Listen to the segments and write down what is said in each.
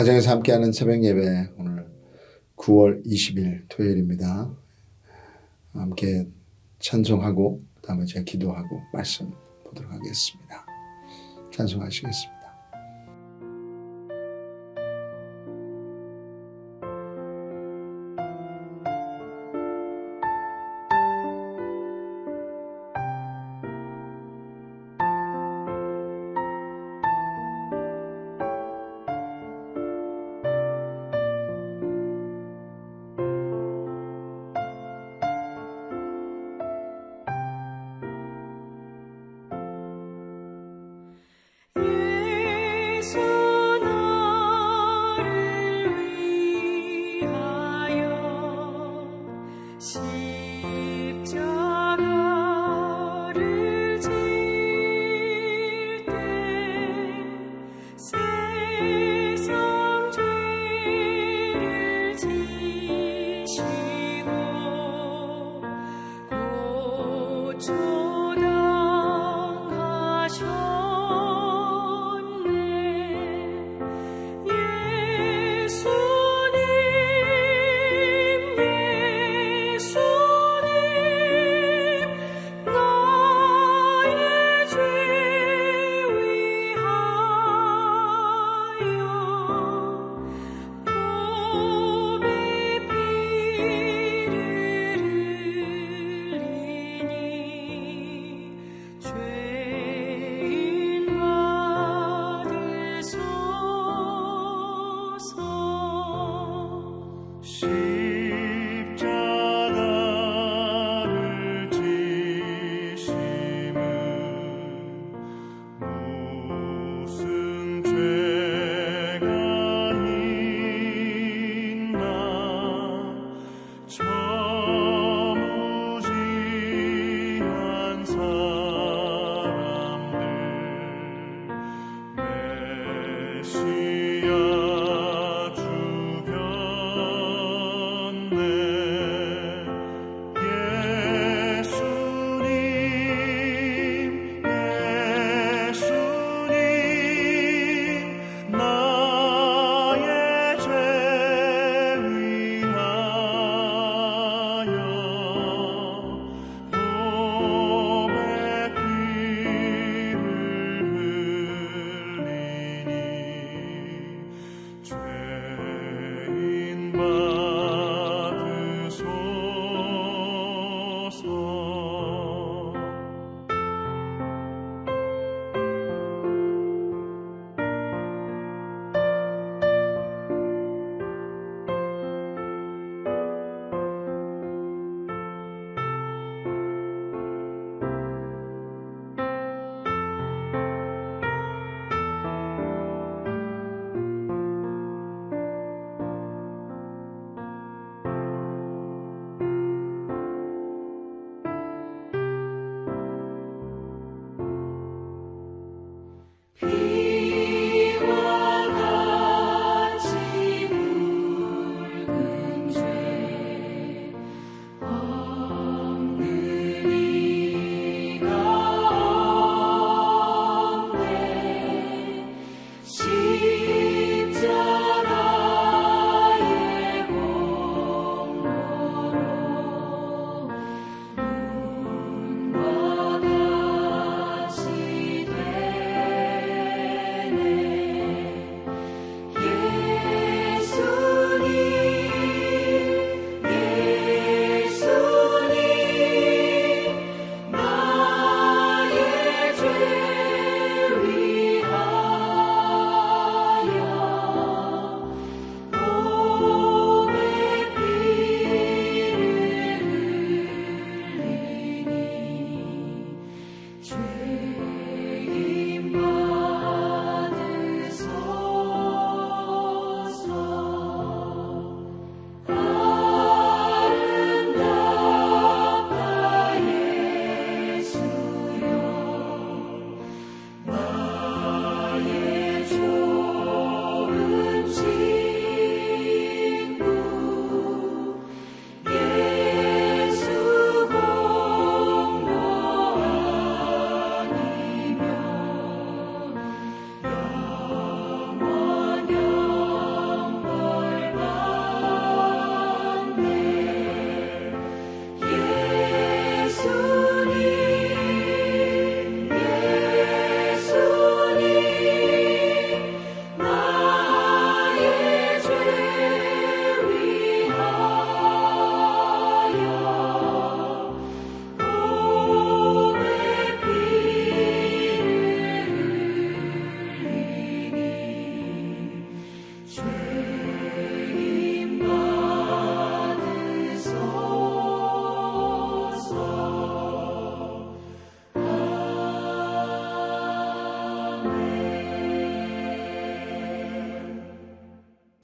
가정에서 함께하는 새벽 예배, 오늘 9월 20일 토요일입니다. 함께 찬송하고 다음에 제가 기도하고 말씀 보도록 하겠습니다. 찬송하시겠습니다.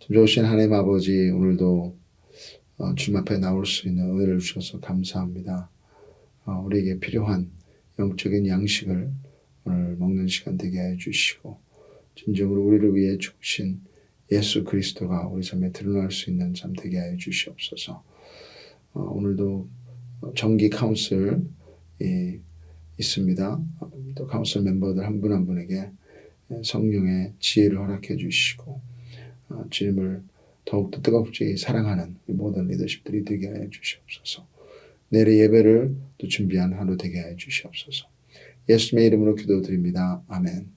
참 좋으신 하나님 아버지, 오늘도 주님 앞에 나올 수 있는 은혜를 주셔서 감사합니다. 우리에게 필요한 영적인 양식을 오늘 먹는 시간 되게 해 주시고, 진정으로 우리를 위해 죽으신 예수 그리스도가 우리 삶에 드러날 수 있는 삶 되게 해 주시옵소서. 오늘도 정기 카운슬이 있습니다. 또 카운슬 멤버들 한 분 한 분에게 성령의 지혜를 허락해 주시고, 주님을 더욱더 뜨겁게 사랑하는 모든 리더십들이 되게 해 주시옵소서. 내일의 예배를 또 준비한 하루 되게 해 주시옵소서. 예수님의 이름으로 기도드립니다. 아멘.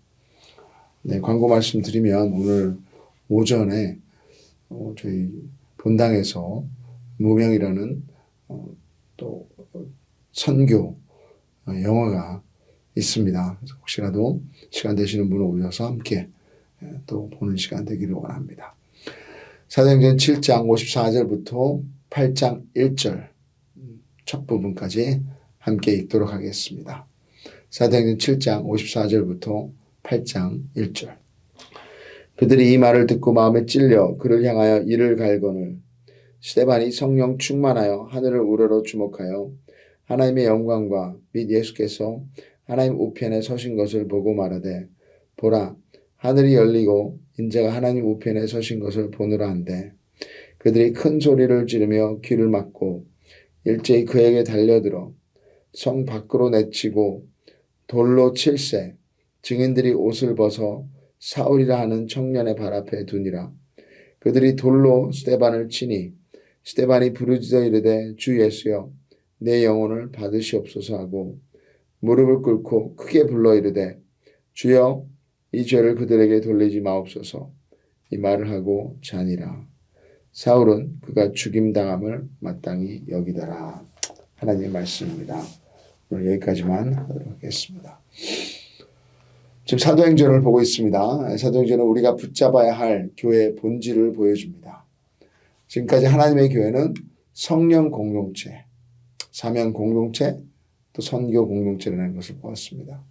네, 광고 말씀드리면 오늘 오전에 저희 본당에서 무명이라는 또 선교 영화가 있습니다. 그래서 혹시라도 시간 되시는 분은 오셔서 함께 또 보는 시간 되기를 원합니다. 사도행전 7장 54절부터 8장 1절 첫 부분까지 함께 읽도록 하겠습니다. 사도행전 7장 54절부터 8장 1절. 그들이 이 말을 듣고 마음에 찔려 그를 향하여 이를 갈거늘 스데반이 성령 충만하여 하늘을 우러러 주목하여 하나님의 영광과 및 예수께서 하나님 우편에 서신 것을 보고 말하되 보라 하늘이 열리고 인자가 하나님 우편에 서신 것을 보느라 한데 그들이 큰 소리를 지르며 귀를 막고 일제히 그에게 달려들어 성 밖으로 내치고 돌로 칠세 증인들이 옷을 벗어 사울이라 하는 청년의 발 앞에 두니라. 그들이 돌로 스데반을 치니 스데반이 부르짖어 이르되 주 예수여 내 영혼을 받으시옵소서 하고 무릎을 꿇고 크게 불러 이르되 주여 이 죄를 그들에게 돌리지 마옵소서. 이 말을 하고 자니라. 사울은 그가 죽임당함을 마땅히 여기더라. 하나님의 말씀입니다. 오늘 여기까지만 하도록 하겠습니다. 지금 사도행전을 보고 있습니다. 사도행전은 우리가 붙잡아야 할 교회의 본질을 보여줍니다. 지금까지 하나님의 교회는 성령 공동체, 사명 공동체, 또 선교 공동체라는 것을 보았습니다.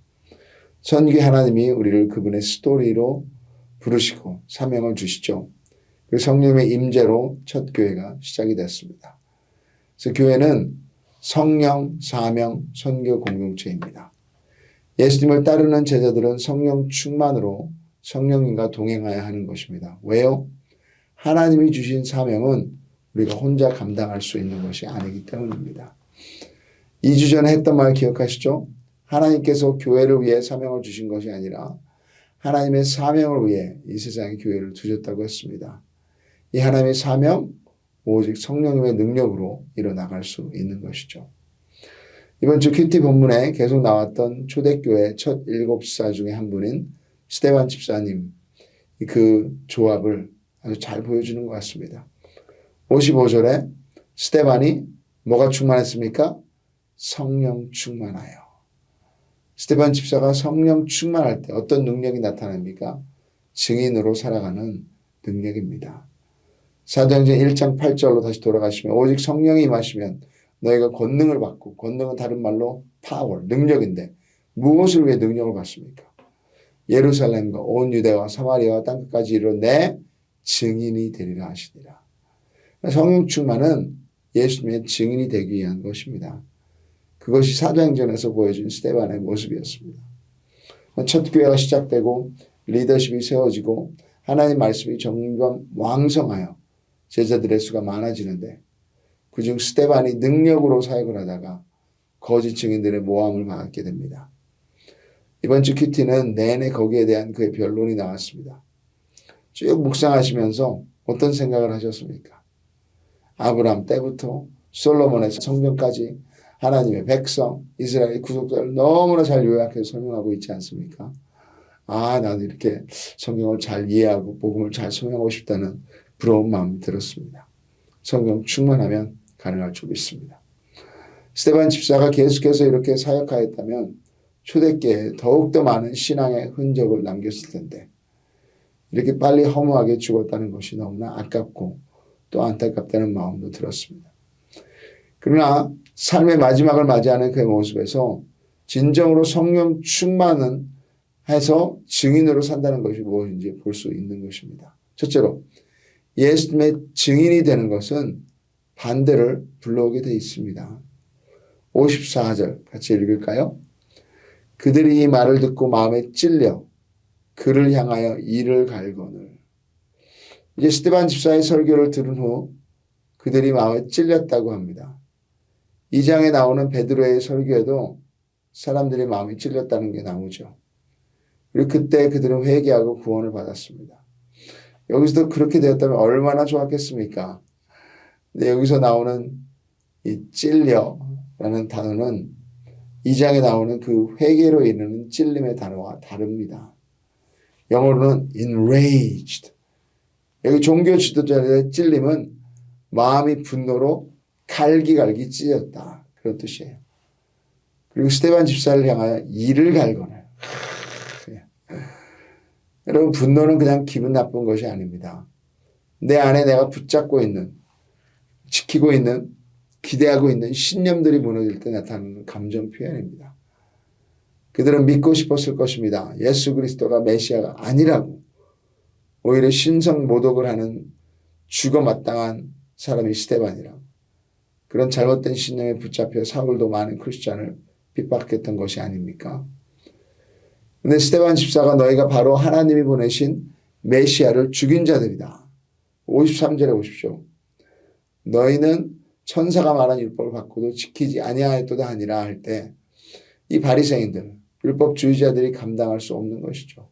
선교 하나님이 우리를 그분의 스토리로 부르시고 사명을 주시죠. 그 성령의 임재로 첫 교회가 시작이 됐습니다. 그래서 교회는 성령, 사명, 선교 공동체입니다. 예수님을 따르는 제자들은 성령 충만으로 성령님과 동행해야 하는 것입니다. 왜요? 하나님이 주신 사명은 우리가 혼자 감당할 수 있는 것이 아니기 때문입니다. 2주 전에 했던 말 기억하시죠? 하나님께서 교회를 위해 사명을 주신 것이 아니라 하나님의 사명을 위해 이 세상에 교회를 두셨다고 했습니다. 이 하나님의 사명, 오직 성령님의 능력으로 이뤄나갈 수 있는 것이죠. 이번 주 큐티 본문에 계속 나왔던 초대교회 첫 7사 중에 한 분인 스데반 집사님, 그 조합을 아주 잘 보여주는 것 같습니다. 55절에 스데반이 뭐가 충만했습니까? 성령 충만하여. 스데반 집사가 성령 충만할 때 어떤 능력이 나타납니까? 증인으로 살아가는 능력입니다. 사도행전 1장 8절로 다시 돌아가시면 오직 성령이 임하시면 너희가 권능을 받고, 권능은 다른 말로 파워, 능력인데 무엇을 위해 능력을 받습니까? 예루살렘과 온 유대와 사마리아와 땅끝까지 이르러 내 증인이 되리라 하시니라. 성령 충만은 예수님의 증인이 되기 위한 것입니다. 그것이 사도행전에서 보여준 스데반의 모습이었습니다. 첫 교회가 시작되고 리더십이 세워지고 하나님 말씀이 점점 왕성하여 제자들의 수가 많아지는데 그중 스데반이 능력으로 사역을 하다가 거짓 증인들의 모함을 받게 됩니다. 이번 주 큐티는 내내 거기에 대한 그의 변론이 나왔습니다. 쭉 묵상하시면서 어떤 생각을 하셨습니까? 아브라함 때부터 솔로몬의 성전까지 하나님의 백성, 이스라엘의 구속자를 너무나 잘 요약해서 설명하고 있지 않습니까? 나도 이렇게 성경을 잘 이해하고 복음을 잘 설명하고 싶다는 부러운 마음이 들었습니다. 성경 충만하면 가능할 줄 믿습니다. 스데반 집사가 계속해서 이렇게 사역하였다면 초대교회에 더욱더 많은 신앙의 흔적을 남겼을 텐데 이렇게 빨리 허무하게 죽었다는 것이 너무나 아깝고 또 안타깝다는 마음도 들었습니다. 그러나 삶의 마지막을 맞이하는 그의 모습에서 진정으로 성령 충만은 해서 증인으로 산다는 것이 무엇인지 볼 수 있는 것입니다. 첫째로 예수님의 증인이 되는 것은 반대를 불러오게 되어 있습니다. 54절 같이 읽을까요? 그들이 이 말을 듣고 마음에 찔려 그를 향하여 이를 갈거늘. 이제 스데반 집사의 설교를 들은 후 그들이 마음에 찔렸다고 합니다. 2장에 나오는 베드로의 설교에도 사람들이 마음에 찔렸다는 게 나오죠. 그리고 그때 그들은 회개하고 구원을 받았습니다. 여기서도 그렇게 되었다면 얼마나 좋았겠습니까? 근데 여기서 나오는 이 찔려라는 단어는 2장에 나오는 그 회개로 이르는 찔림의 단어와 다릅니다. 영어로는 enraged. 여기 종교 지도자들의 찔림은 마음이 분노로 갈기갈기 찢었다. 그런 뜻이에요. 그리고 스데반 집사를 향하여 이를 갈거늘. 여러분, 분노는 그냥 기분 나쁜 것이 아닙니다. 내 안에 내가 붙잡고 있는, 지키고 있는, 기대하고 있는 신념들이 무너질 때 나타나는 감정 표현입니다. 그들은 믿고 싶었을 것입니다. 예수 그리스도가 메시아가 아니라고. 오히려 신성 모독을 하는 죽어 마땅한 사람이 스데반이라고. 그런 잘못된 신념에 붙잡혀 사울도 많은 크리스찬을 핍박했던 것이 아닙니까? 그런데 스데반 집사가 너희가 바로 하나님이 보내신 메시아를 죽인 자들이다. 53절에 보십시오. 너희는 천사가 말한 율법을 받고도 지키지 아니하였도다 하니라 할 때 이 바리새인들, 율법주의자들이 감당할 수 없는 것이죠.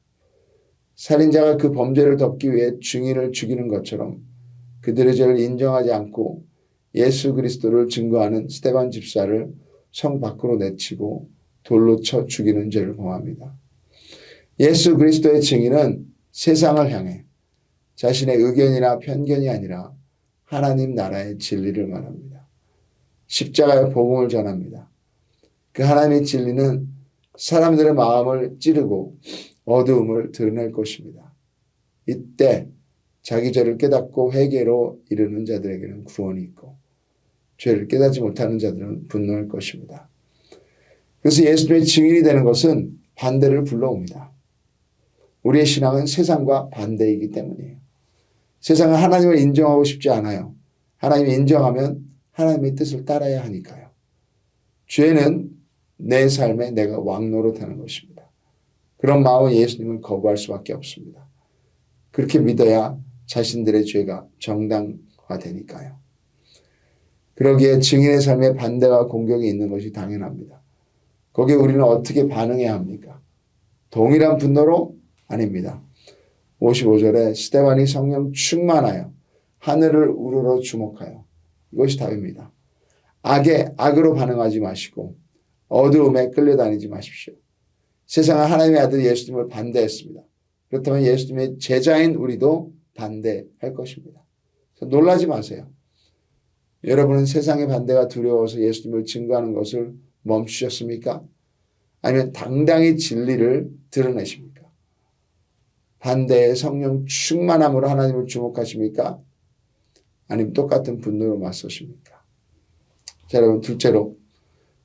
살인자가 그 범죄를 덮기 위해 증인을 죽이는 것처럼 그들의 죄를 인정하지 않고 예수 그리스도를 증거하는 스데반 집사를 성 밖으로 내치고 돌로 쳐 죽이는 죄를 범합니다. 예수 그리스도의 증인은 세상을 향해 자신의 의견이나 편견이 아니라 하나님 나라의 진리를 말합니다. 십자가의 복음을 전합니다. 그 하나님의 진리는 사람들의 마음을 찌르고 어두움을 드러낼 것입니다. 이때 자기 죄를 깨닫고 회개로 이르는 자들에게는 구원이 있고 죄를 깨닫지 못하는 자들은 분노할 것입니다. 그래서 예수님의 증인이 되는 것은 반대를 불러옵니다. 우리의 신앙은 세상과 반대이기 때문이에요. 세상은 하나님을 인정하고 싶지 않아요. 하나님을 인정하면 하나님의 뜻을 따라야 하니까요. 죄는 내 삶에 내가 왕노릇하는 것입니다. 그런 마음은 예수님을 거부할 수밖에 없습니다. 그렇게 믿어야 자신들의 죄가 정당화되니까요. 그러기에 증인의 삶에 반대와 공격이 있는 것이 당연합니다. 거기에 우리는 어떻게 반응해야 합니까? 동일한 분노로? 아닙니다. 55절에 스데반이 성령 충만하여 하늘을 우러러 주목하여 이것이 답입니다. 악에 악으로 반응하지 마시고 어두움에 끌려다니지 마십시오. 세상은 하나님의 아들 예수님을 반대했습니다. 그렇다면 예수님의 제자인 우리도 반대할 것입니다. 놀라지 마세요. 여러분은 세상의 반대가 두려워서 예수님을 증거하는 것을 멈추셨습니까? 아니면 당당히 진리를 드러내십니까? 반대의 성령 충만함으로 하나님을 주목하십니까? 아니면 똑같은 분노로 맞서십니까? 자, 여러분, 둘째로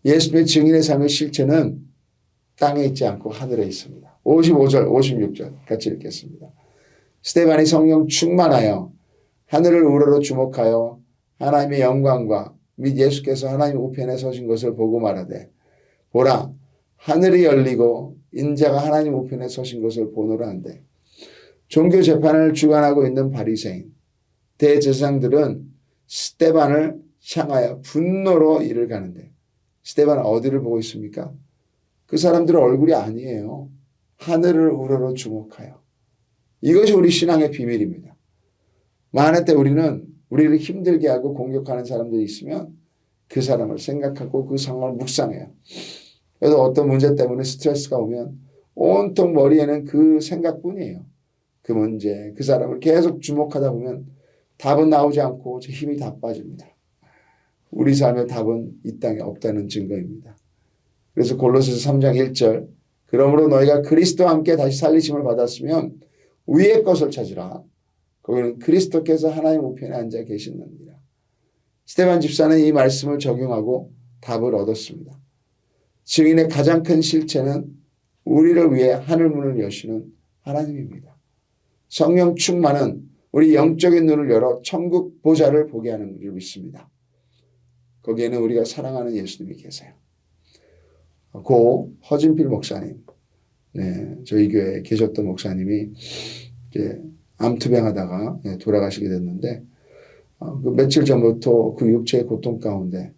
예수님의 증인의 삶의 실체는 땅에 있지 않고 하늘에 있습니다. 55절, 56절 같이 읽겠습니다. 스데반이 성령 충만하여 하늘을 우러러 주목하여 하나님의 영광과 및 예수께서 하나님 우편에 서신 것을 보고 말하되 보라 하늘이 열리고 인자가 하나님 우편에 서신 것을 보노라 한데 종교 재판을 주관하고 있는 바리새인 대제사장들은 스데반을 향하여 분노로 이를 가는데 스데반은 어디를 보고 있습니까? 그 사람들의 얼굴이 아니에요. 하늘을 우러러 주목하여. 이것이 우리 신앙의 비밀입니다. 많은 때 우리는 우리를 힘들게 하고 공격하는 사람들이 있으면 그 사람을 생각하고 그 상황을 묵상해요. 그래서 어떤 문제 때문에 스트레스가 오면 온통 머리에는 그 생각뿐이에요. 그 문제, 그 사람을 계속 주목하다 보면 답은 나오지 않고 힘이 다 빠집니다. 우리 삶의 답은 이 땅에 없다는 증거입니다. 그래서 골로새서 3장 1절 그러므로 너희가 그리스도와 함께 다시 살리심을 받았으면 위의 것을 찾으라. 거기는 그리스도께서 하나님 우편에 앉아 계시느니라. 스데반 집사는 이 말씀을 적용하고 답을 얻었습니다. 증인의 가장 큰 실체는 우리를 위해 하늘문을 여시는 하나님입니다. 성령 충만은 우리 영적인 눈을 열어 천국 보좌를 보게 하는 줄 믿습니다. 거기에는 우리가 사랑하는 예수님이 계세요. 고 허진필 목사님, 저희 교회에 계셨던 목사님이 이제 암투병하다가 돌아가시게 됐는데 그 며칠 전부터 그 육체의 고통 가운데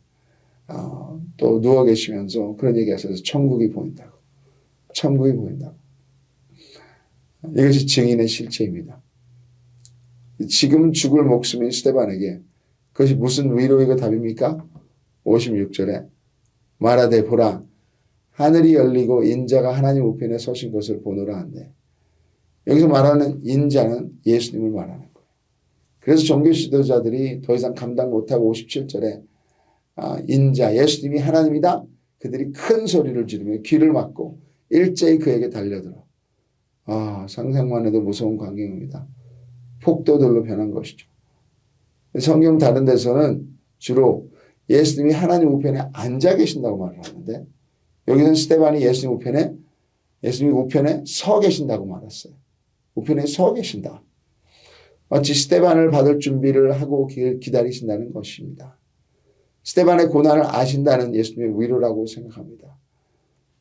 또 누워 계시면서 그런 얘기하셔서 천국이 보인다고. 천국이 보인다고. 이것이 증인의 실체입니다. 지금 죽을 목숨인 스데반에게 그것이 무슨 위로이고 답입니까? 56절에 말하되 보라 하늘이 열리고 인자가 하나님 우편에 서신 것을 보노라 한데 여기서 말하는 인자는 예수님을 말하는 거예요. 그래서 종교 지도자들이 더 이상 감당 못하고 57절에 인자 예수님이 하나님이다. 그들이 큰 소리를 지르며 귀를 막고 일제히 그에게 달려들어. 상상만 해도 무서운 광경입니다. 폭도들로 변한 것이죠. 성경 다른 데서는 주로 예수님이 하나님 우편에 앉아 계신다고 말을 하는데 여기서는 스데반이 예수님 우편에 서 계신다고 말했어요. 우편에 서 계신다. 마치 스데반을 받을 준비를 하고 기다리신다는 것입니다. 스데반의 고난을 아신다는 예수님의 위로라고 생각합니다.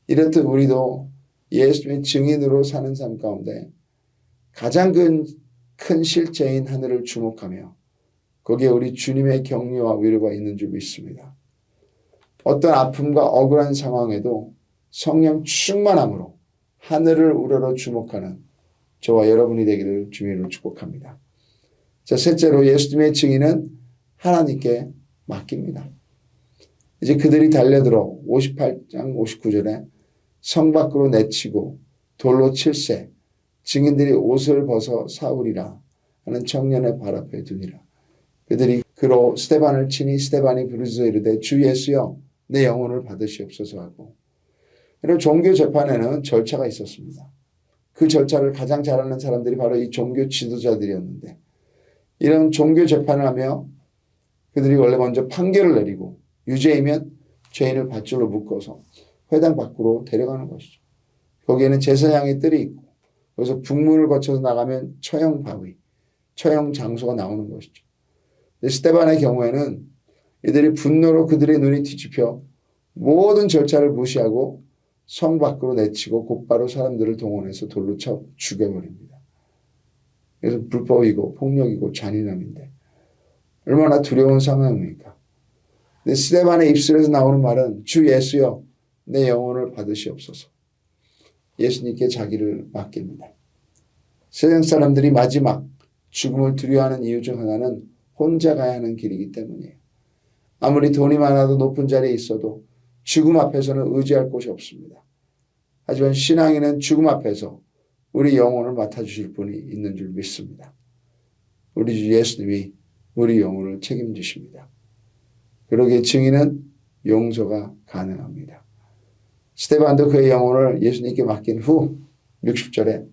이렇듯 우리도 예수님의 증인으로 사는 삶 가운데 가장 큰 실체인 하늘을 주목하며 거기에 우리 주님의 격려와 위로가 있는 줄 믿습니다. 어떤 아픔과 억울한 상황에도 성령 충만함으로 하늘을 우러러 주목하는 저와 여러분이 되기를 주님으로 축복합니다. 자, 셋째로 예수님의 증인은 하나님께 맡깁니다. 이제 그들이 달려들어 58장 59절에 성 밖으로 내치고 돌로 칠세 증인들이 옷을 벗어 사울이라 하는 청년의 발 앞에 두니라. 그들이 그로 스데반을 치니 스데반이 부르짖어 이르되 주 예수여 내 영혼을 받으시옵소서 하고. 이런 종교 재판에는 절차가 있었습니다. 그 절차를 가장 잘하는 사람들이 바로 이 종교 지도자들이었는데 이런 종교 재판을 하며 그들이 원래 먼저 판결을 내리고 유죄이면 죄인을 밧줄로 묶어서 회당 밖으로 데려가는 것이죠. 거기에는 제사장의 뜰이 있고 거기서 북문을 거쳐서 나가면 처형 바위, 처형 장소가 나오는 것이죠. 스데반의 경우에는 이들이 분노로 그들의 눈이 뒤집혀 모든 절차를 무시하고 성 밖으로 내치고 곧바로 사람들을 동원해서 돌로 쳐 죽여버립니다. 그래서 불법이고 폭력이고 잔인함인데 얼마나 두려운 상황입니까? 근데 스데반의 입술에서 나오는 말은 주 예수여 내 영혼을 받으시옵소서. 예수님께 자기를 맡깁니다. 세상 사람들이 마지막 죽음을 두려워하는 이유 중 하나는 혼자 가야 하는 길이기 때문이에요. 아무리 돈이 많아도 높은 자리에 있어도 죽음 앞에서는 의지할 곳이 없습니다. 하지만 신앙인은 죽음 앞에서 우리 영혼을 맡아주실 분이 있는 줄 믿습니다. 우리 주 예수님이 우리 영혼을 책임지십니다. 그러기에 증인은 용서가 가능합니다. 스데반도 그의 영혼을 예수님께 맡긴 후 60절에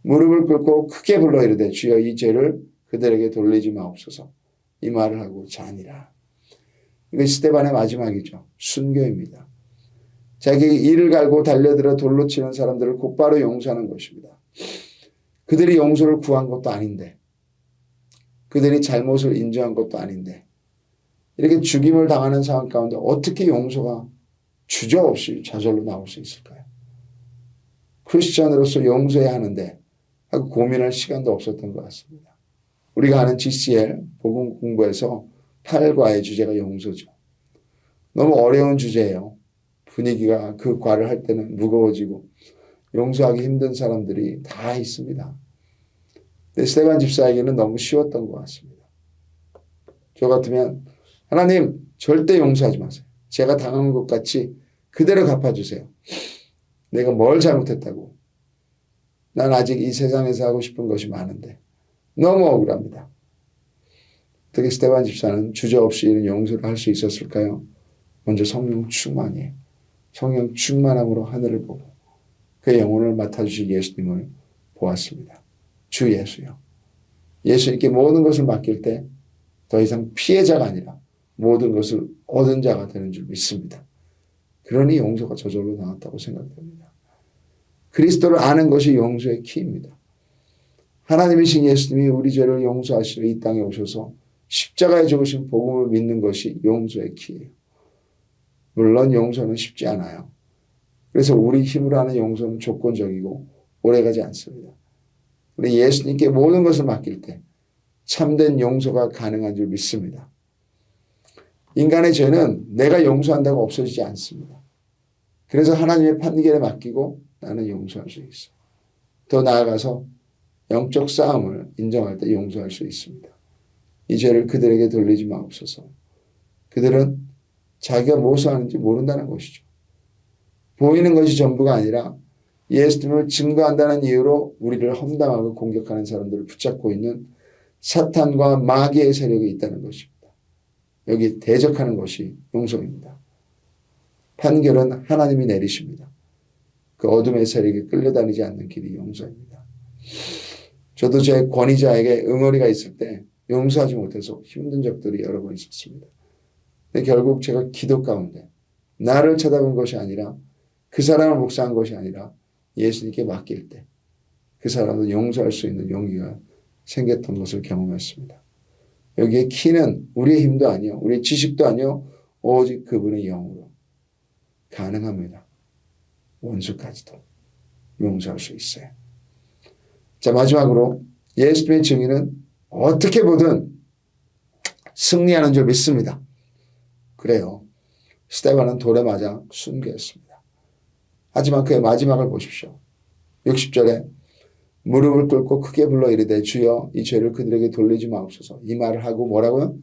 무릎을 꿇고 크게 불러 이르되 주여 이 죄를 그들에게 돌리지 마옵소서. 이 말을 하고 자니라. 이게 스데반의 마지막이죠. 순교입니다. 자기 이를 갈고 달려들어 돌로 치는 사람들을 곧바로 용서하는 것입니다. 그들이 용서를 구한 것도 아닌데 그들이 잘못을 인정한 것도 아닌데 이렇게 죽임을 당하는 상황 가운데 어떻게 용서가 주저없이 좌절로 나올 수 있을까요? 크리스찬으로서 용서해야 하는데 하고 고민할 시간도 없었던 것 같습니다. 우리가 아는 GCL 복음 공부에서 8과의 주제가 용서죠. 너무 어려운 주제예요. 분위기가 그 과를 할 때는 무거워지고 용서하기 힘든 사람들이 다 있습니다. 근데 스데반 집사에게는 너무 쉬웠던 것 같습니다. 저 같으면 하나님 절대 용서하지 마세요. 제가 당한 것 같이 그대로 갚아주세요. 내가 뭘 잘못했다고. 난 아직 이 세상에서 하고 싶은 것이 많은데 너무 억울합니다. 어떻게 스데반 집사는 주저없이 이런 용서를 할 수 있었을까요? 먼저 성령 충만이에요. 성령 충만함으로 하늘을 보고 그의 영혼을 맡아주실 예수님을 보았습니다. 주 예수요. 예수님께 모든 것을 맡길 때 더 이상 피해자가 아니라 모든 것을 얻은 자가 되는 줄 믿습니다. 그러니 용서가 저절로 나왔다고 생각됩니다. 그리스도를 아는 것이 용서의 키입니다. 하나님이신 예수님이 우리 죄를 용서하시러 이 땅에 오셔서 십자가에 죽으신 복음을 믿는 것이 용서의 키예요. 물론 용서는 쉽지 않아요. 그래서 우리 힘으로 하는 용서는 조건적이고 오래가지 않습니다. 우리 예수님께 모든 것을 맡길 때 참된 용서가 가능한 줄 믿습니다. 인간의 죄는 내가 용서한다고 없어지지 않습니다. 그래서 하나님의 판결에 맡기고 나는 용서할 수 있어요. 더 나아가서 영적 싸움을 인정할 때 용서할 수 있습니다. 이 죄를 그들에게 돌리지 마옵소서. 그들은 자기가 무엇을 하는지 모른다는 것이죠. 보이는 것이 전부가 아니라 예수님을 증거한다는 이유로 우리를 험담하고 공격하는 사람들을 붙잡고 있는 사탄과 마귀의 세력이 있다는 것입니다. 여기 대적하는 것이 용서입니다. 판결은 하나님이 내리십니다. 그 어둠의 세력에 끌려다니지 않는 길이 용서입니다. 저도 제 권위자에게 응어리가 있을 때 용서하지 못해서 힘든 적들이 여러 번 있었습니다. 근데 결국 제가 기도 가운데 나를 쳐다본 것이 아니라 그 사람을 묵상한 것이 아니라 예수님께 맡길 때 그 사람도 용서할 수 있는 용기가 생겼던 것을 경험했습니다. 여기에 키는 우리의 힘도 아니요, 우리의 지식도 아니요, 오직 그분의 영으로 가능합니다. 원수까지도 용서할 수 있어요. 자, 마지막으로 예수님의 증인은 어떻게 보든 승리하는 줄 믿습니다. 그래요. 스데반은 돌에 맞아 순교했습니다. 하지만 그의 마지막을 보십시오. 60절에 무릎을 꿇고 크게 불러 이르되 주여 이 죄를 그들에게 돌리지 마옵소서. 이 말을 하고 뭐라고요?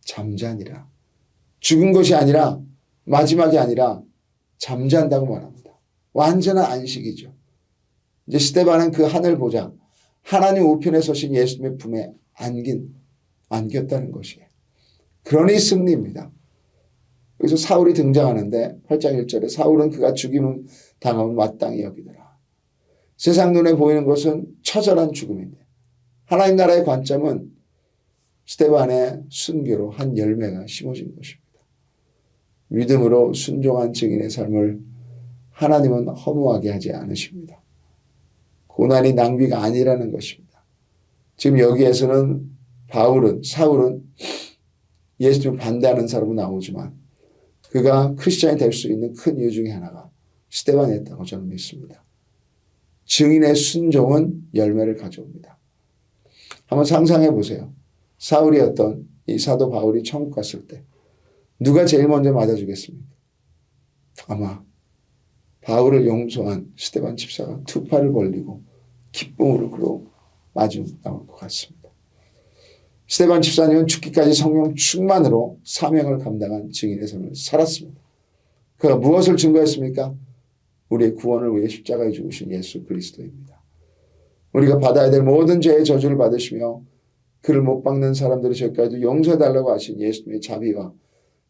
잠자니라. 죽은 것이 아니라 마지막이 아니라 잠잔다고 말합니다. 완전한 안식이죠. 이제 스데반은 그 하늘 보자 하나님 우편에 서신 예수님의 품에 안겼다는 것이에요. 그러니 승리입니다. 여기서 사울이 등장하는데 8장 1절에 사울은 그가 죽임을 당하면 마땅히 여기더라. 세상 눈에 보이는 것은 처절한 죽음인데 하나님 나라의 관점은 스데반의 순교로 한 열매가 심어진 것입니다. 믿음으로 순종한 증인의 삶을 하나님은 허무하게 하지 않으십니다. 고난이 낭비가 아니라는 것입니다. 지금 여기에서는 사울은 예수님을 반대하는 사람은 나오지만 그가 크리스찬이 될 수 있는 큰 이유 중에 하나가 스데반이었다고 저는 믿습니다. 증인의 순종은 열매를 가져옵니다. 한번 상상해 보세요. 사울이었던 이 사도 바울이 천국 갔을 때 누가 제일 먼저 맞아주겠습니까? 아마 바울을 용서한 스데반 집사가 두 팔을 벌리고 기쁨으로 그로 마주 나올 것 같습니다. 스데반 집사님은 죽기까지 성령 충만으로 사명을 감당한 증인의 삶을 살았습니다. 그가 무엇을 증거했습니까? 우리의 구원을 위해 십자가에 죽으신 예수 그리스도입니다. 우리가 받아야 될 모든 죄의 저주를 받으시며 그를 못 박는 사람들의 죄까지도 용서해달라고 하신 예수님의 자비와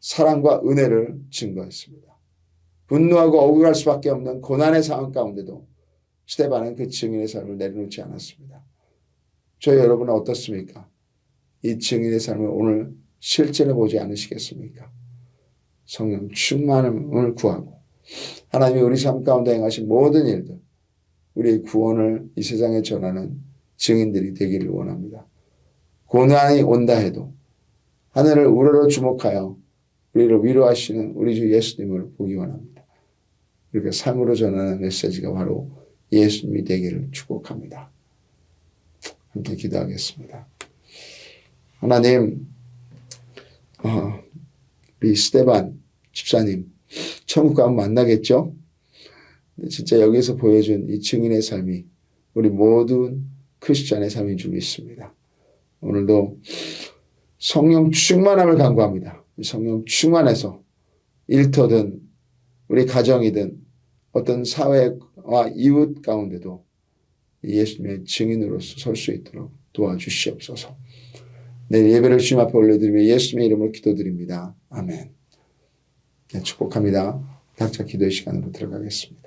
사랑과 은혜를 증거했습니다. 분노하고 억울할 수밖에 없는 고난의 상황 가운데도 스데반은 그 증인의 삶을 내려놓지 않았습니다. 저희 여러분은 어떻습니까? 이 증인의 삶을 오늘 실천해 보지 않으시겠습니까? 성령 충만함을 구하고 하나님이 우리 삶 가운데 행하신 모든 일들, 우리의 구원을 이 세상에 전하는 증인들이 되기를 원합니다. 고난이 온다 해도 하늘을 우러러 주목하여 우리를 위로하시는 우리 주 예수님을 보기 원합니다. 이렇게 삶으로 전하는 메시지가 바로 예수님이 되기를 축복합니다. 함께 기도하겠습니다. 하나님, 우리 스데반 집사님 천국 가면 만나겠죠? 진짜 여기서 보여준 이 증인의 삶이 우리 모든 크리스찬의 삶인 줄 믿습니다. 오늘도 성령 충만함을 간구합니다. 성령 충만해서 일터든 우리 가정이든 어떤 사회와 이웃 가운데도 예수님의 증인으로서 설 수 있도록 도와주시옵소서. 내일 예배를 주님 앞에 올려드리며 예수님의 이름으로 기도드립니다. 아멘. 네, 축복합니다. 각자 기도의 시간으로 들어가겠습니다.